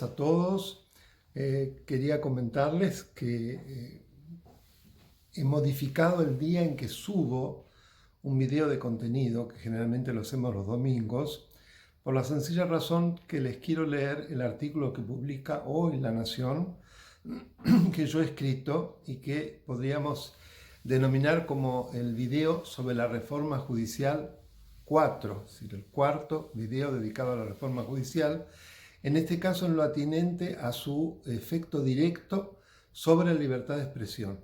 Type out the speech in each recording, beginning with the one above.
días a todos. Quería comentarles que he modificado el día en que subo un video de contenido, que generalmente lo hacemos los domingos, por la sencilla razón que les quiero leer el artículo que publica hoy La Nación, que yo he escrito y que podríamos denominar como el video sobre la reforma judicial 4, es decir, el cuarto video dedicado a la reforma judicial, en este caso en lo atinente a su efecto directo sobre la libertad de expresión.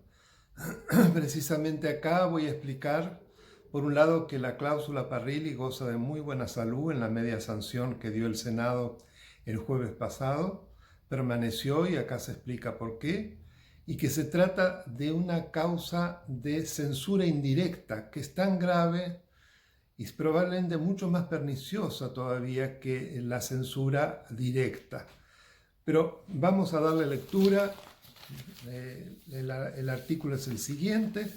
Precisamente acá voy a explicar, por un lado, que la cláusula Parrilli goza de muy buena salud en la media sanción que dio el Senado el jueves pasado, permaneció y acá se explica por qué, y que se trata de una causa de censura indirecta que es tan grave y es probablemente mucho más perniciosa todavía que la censura directa. Pero vamos a darle lectura. El artículo es el siguiente: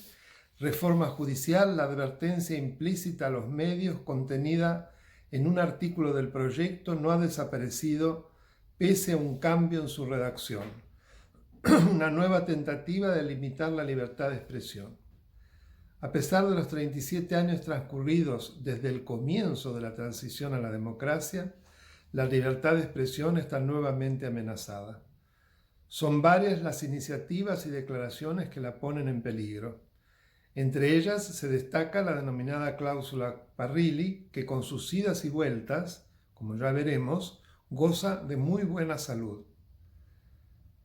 reforma judicial, la advertencia implícita a los medios contenida en un artículo del proyecto no ha desaparecido pese a un cambio en su redacción. Una nueva tentativa de limitar la libertad de expresión. A pesar de los 37 años transcurridos desde el comienzo de la transición a la democracia, la libertad de expresión está nuevamente amenazada. Son varias las iniciativas y declaraciones que la ponen en peligro. Entre ellas se destaca la denominada cláusula Parrilli, que con sus idas y vueltas, como ya veremos, goza de muy buena salud.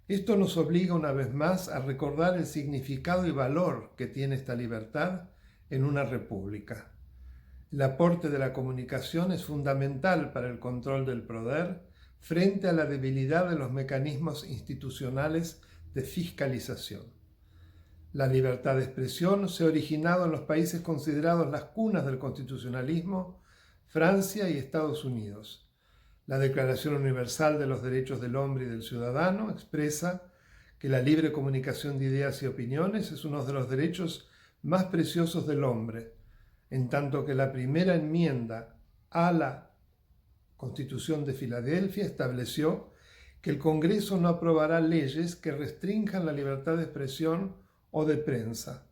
Esto nos obliga una vez más a recordar el significado y valor que tiene esta libertad en una república. El aporte de la comunicación es fundamental para el control del poder frente a la debilidad de los mecanismos institucionales de fiscalización. La libertad de expresión se ha originado en los países considerados las cunas del constitucionalismo, Francia y Estados Unidos. La Declaración Universal de los Derechos del Hombre y del Ciudadano expresa que la libre comunicación de ideas y opiniones es uno de los derechos más preciosos del hombre, en tanto que la primera enmienda a la Constitución de Filadelfia estableció que el Congreso no aprobará leyes que restrinjan la libertad de expresión o de prensa.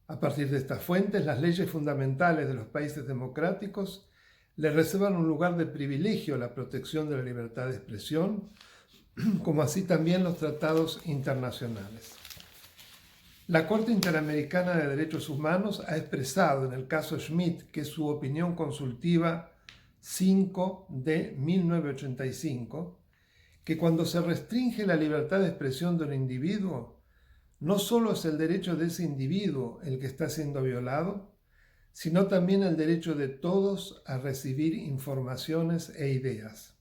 A partir de estas fuentes, las leyes fundamentales de los países democráticos le reservan un lugar de privilegio a la protección de la libertad de expresión, como así también los tratados internacionales. La Corte Interamericana de Derechos Humanos ha expresado en el caso Schmidt, que es su opinión consultiva 5 de 1985, que cuando se restringe la libertad de expresión de un individuo, no solo es el derecho de ese individuo el que está siendo violado, sino también el derecho de todos a recibir informaciones e ideas.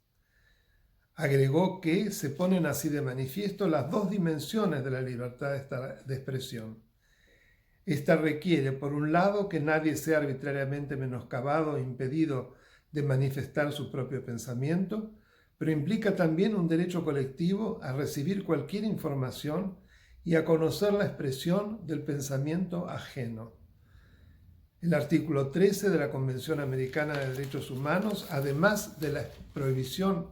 Agregó que se ponen así de manifiesto las dos dimensiones de la libertad de expresión. Esta requiere, por un lado, que nadie sea arbitrariamente menoscabado o impedido de manifestar su propio pensamiento, pero implica también un derecho colectivo a recibir cualquier información y a conocer la expresión del pensamiento ajeno. El artículo 13 de la Convención Americana de Derechos Humanos, además de la prohibición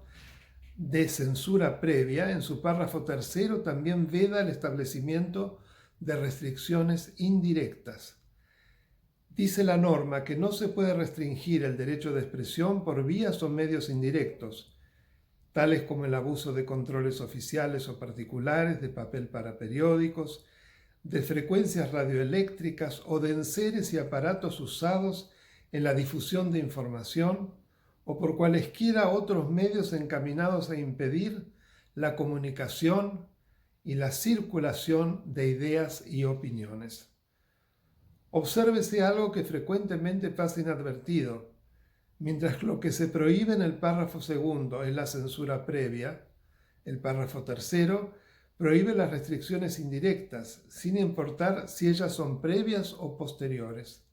de censura previa, en su párrafo tercero también veda el establecimiento de restricciones indirectas. Dice la norma que no se puede restringir el derecho de expresión por vías o medios indirectos, tales como el abuso de controles oficiales o particulares, de papel para periódicos, de frecuencias radioeléctricas o de enseres y aparatos usados en la difusión de información o por cualesquiera otros medios encaminados a impedir la comunicación y la circulación de ideas y opiniones. Obsérvese algo que frecuentemente pasa inadvertido. Mientras lo que se prohíbe en el párrafo segundo es la censura previa, el párrafo tercero prohíbe las restricciones indirectas, sin importar si ellas son previas o posteriores.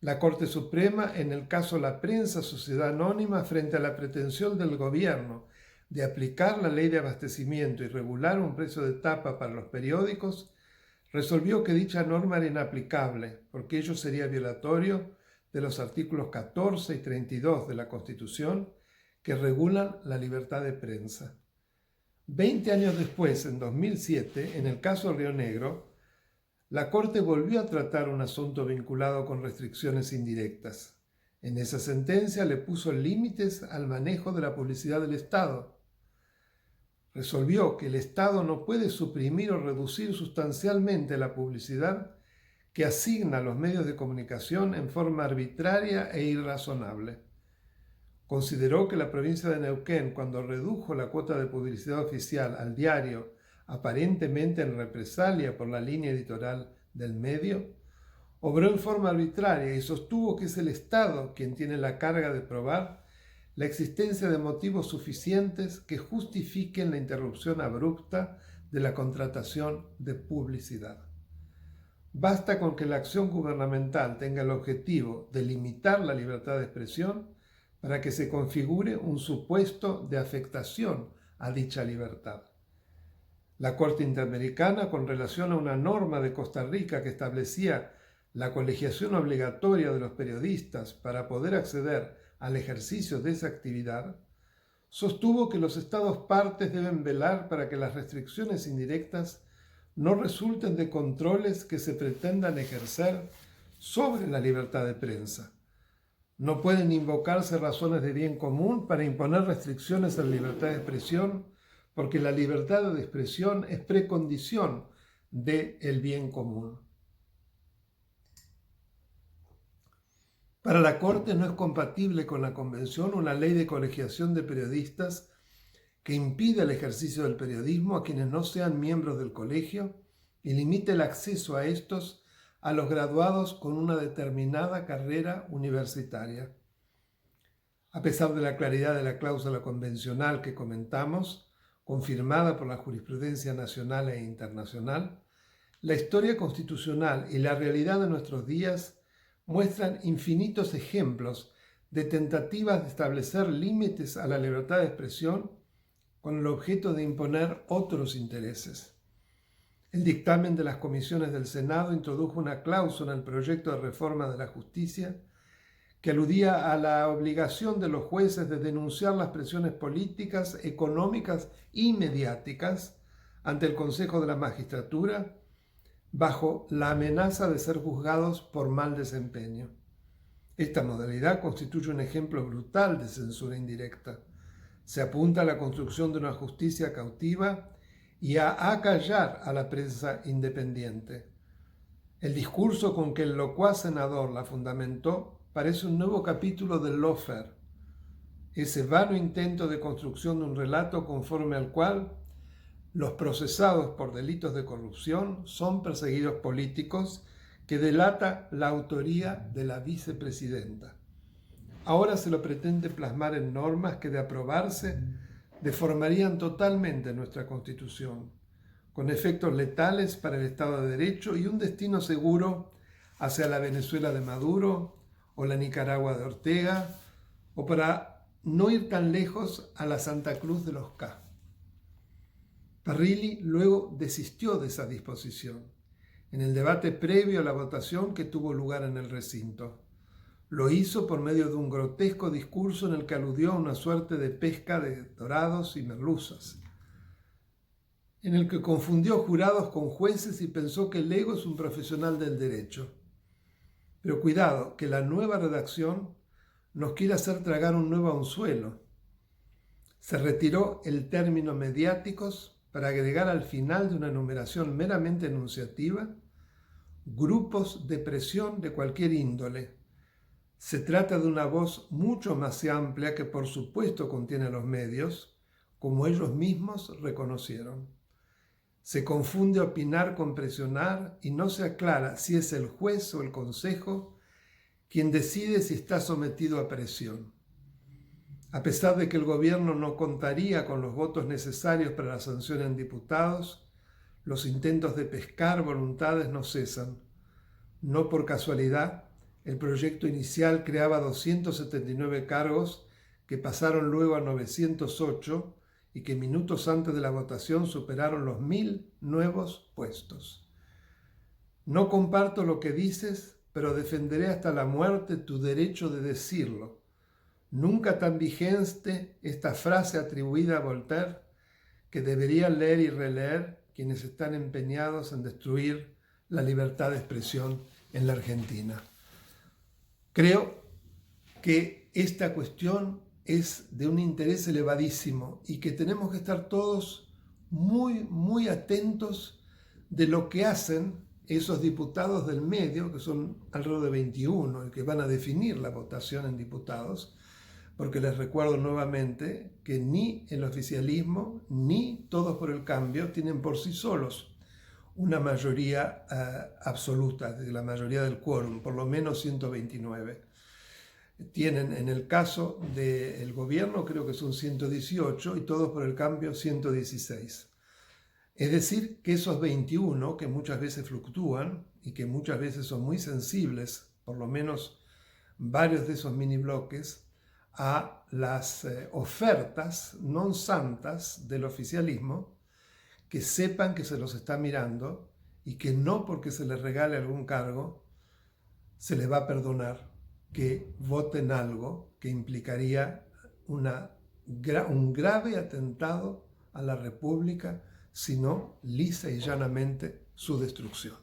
La Corte Suprema, en el caso La Prensa Sociedad Anónima, frente a la pretensión del gobierno de aplicar la ley de abastecimiento y regular un precio de tapa para los periódicos, resolvió que dicha norma era inaplicable, porque ello sería violatorio de los artículos 14 y 32 de la Constitución, que regulan la libertad de prensa. 20 años después, en 2007, en el caso Río Negro, la Corte volvió a tratar un asunto vinculado con restricciones indirectas. En esa sentencia le puso límites al manejo de la publicidad del Estado. Resolvió que el Estado no puede suprimir o reducir sustancialmente la publicidad que asigna a los medios de comunicación en forma arbitraria e irrazonable. Consideró que la provincia de Neuquén, cuando redujo la cuota de publicidad oficial al diario, aparentemente en represalia por la línea editorial del medio, obró en forma arbitraria y sostuvo que es el Estado quien tiene la carga de probar la existencia de motivos suficientes que justifiquen la interrupción abrupta de la contratación de publicidad. Basta con que la acción gubernamental tenga el objetivo de limitar la libertad de expresión para que se configure un supuesto de afectación a dicha libertad. La Corte Interamericana, con relación a una norma de Costa Rica que establecía la colegiación obligatoria de los periodistas para poder acceder al ejercicio de esa actividad, sostuvo que los Estados partes deben velar para que las restricciones indirectas no resulten de controles que se pretendan ejercer sobre la libertad de prensa. No pueden invocarse razones de bien común para imponer restricciones a la libertad de expresión, porque la libertad de expresión es precondición del bien común. Para la Corte no es compatible con la Convención una ley de colegiación de periodistas que impida el ejercicio del periodismo a quienes no sean miembros del colegio y limite el acceso a estos a los graduados con una determinada carrera universitaria. A pesar de la claridad de la cláusula convencional que comentamos, confirmada por la jurisprudencia nacional e internacional, la historia constitucional y la realidad de nuestros días muestran infinitos ejemplos de tentativas de establecer límites a la libertad de expresión con el objeto de imponer otros intereses. El dictamen de las comisiones del Senado introdujo una cláusula en el proyecto de reforma de la justicia que aludía a la obligación de los jueces de denunciar las presiones políticas, económicas y mediáticas ante el Consejo de la Magistratura bajo la amenaza de ser juzgados por mal desempeño. Esta modalidad constituye un ejemplo brutal de censura indirecta. Se apunta a la construcción de una justicia cautiva y a acallar a la prensa independiente. El discurso con que el locuaz senador la fundamentó parece un nuevo capítulo del lawfare, ese vano intento de construcción de un relato conforme al cual los procesados por delitos de corrupción son perseguidos políticos, que delata la autoría de la vicepresidenta. Ahora se lo pretende plasmar en normas que, de aprobarse, deformarían totalmente nuestra Constitución, con efectos letales para el Estado de Derecho y un destino seguro hacia la Venezuela de Maduro o la Nicaragua de Ortega, o para no ir tan lejos a la Santa Cruz de los K. Parrilli luego desistió de esa disposición en el debate previo a la votación que tuvo lugar en el recinto. Lo hizo por medio de un grotesco discurso en el que aludió a una suerte de pesca de dorados y merluzas, en el que confundió jurados con jueces y pensó que el ego es un profesional del derecho. Pero cuidado, que la nueva redacción nos quiere hacer tragar un nuevo anzuelo. Se retiró el término mediáticos para agregar al final de una enumeración meramente enunciativa grupos de presión de cualquier índole. Se trata de una voz mucho más amplia que por supuesto contiene a los medios, como ellos mismos reconocieron. Se confunde opinar con presionar y no se aclara si es el juez o el consejo quien decide si está sometido a presión. A pesar de que el gobierno no contaría con los votos necesarios para la sanción en diputados, los intentos de pescar voluntades no cesan. No por casualidad, el proyecto inicial creaba 279 cargos que pasaron luego a 908 y que minutos antes de la votación superaron los 1000 nuevos puestos. No comparto lo que dices, pero defenderé hasta la muerte tu derecho de decirlo. nunca tan vigente esta frase atribuida a Voltaire que deberían leer y releer quienes están empeñados en destruir la libertad de expresión en la Argentina. Creo que esta cuestión es de un interés elevadísimo y que tenemos que estar todos muy atentos de lo que hacen esos diputados del medio, que son alrededor de 21 y que van a definir la votación en diputados, porque les recuerdo nuevamente que ni el oficialismo ni Todos por el Cambio tienen por sí solos una mayoría absoluta, de la mayoría del quórum, por lo menos 129. Tienen en el caso del gobierno creo que son 118 y Todos por el Cambio 116. Es decir, que esos 21, que muchas veces fluctúan y que muchas veces son muy sensibles, por lo menos varios de esos mini bloques, a las ofertas non santas del oficialismo, que sepan que se los está mirando y que no porque se les regale algún cargo se les va a perdonar que voten algo que implicaría un grave atentado a la República, sino lisa y llanamente su destrucción.